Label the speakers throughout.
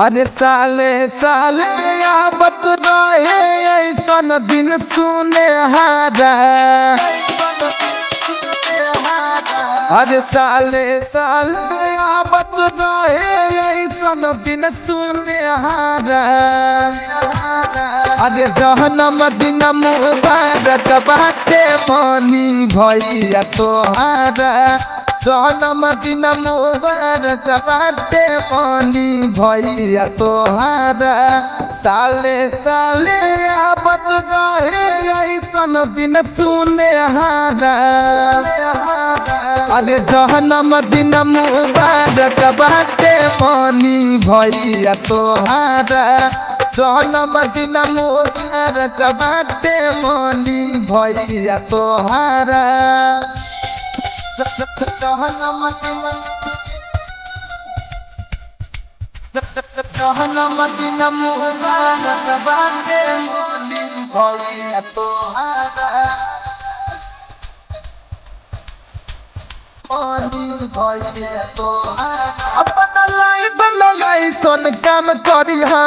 Speaker 1: अरे साले साले आबत रहे ऐसन दिन सुने हारा। अरे साले साले आबत रहे ऐसन दिन सुने हारा। अरे जहनम दिन मुबारक बाटे मनी भैया तोहारा। जन्म दिन मुबारक बाटे मनी भैया तोहारा। साले साले आबत रहे ऐसन दिन सुने हारा। अरे जन्म दिन मुबारक बाटे मनी भैया तोहारा। जन्म दिन मुबारक बाटे मनी भैया तोहारा। जहनम दिन मुबारक बाटे मनी भैया तोहारा। मनी भैया तोहारा। अपना लाइफ लगाई सोन काम करिहा।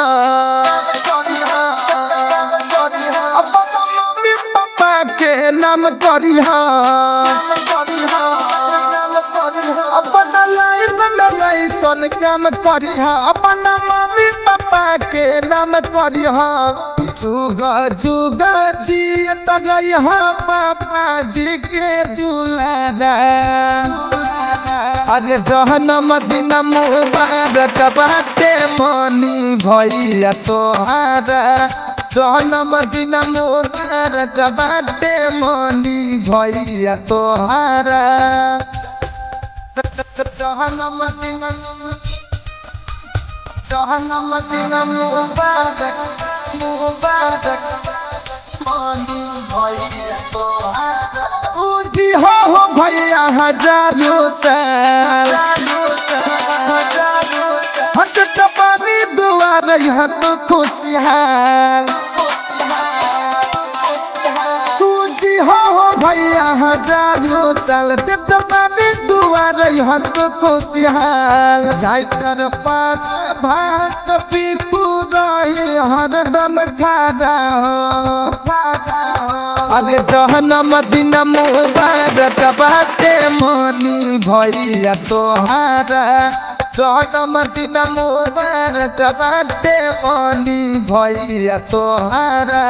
Speaker 1: अपना मम्मी पापा के नाम करिहा। अपना लाइफ लगाई सोन काम करिहा। अपना मम्मी पापा के नाम करिहा। जुगा जुगा जियत रहिहा पापा जी के दुलारा। अरे जहनम दिन मुबारक बाटे मनी भैया तोहारा। जहनम दिन मुबारक बाटे मनी भैया तोहारा। जहनम दिन मुबारक मनी भैया तोहारा। उजी हो भैया हजारों साल। हट पानी दुआर हट खुशहाल। उजी हो भैया हजारों साल। पानी दुआर हट खुशहाल। जाकर पास भात पीतू रही हरदम खारा हो। अरे जहनम दिन मुबारक बाटे मनी भैया तोहारा। जहनम दिन मुबारक बाटे मनी भैया तोहारा।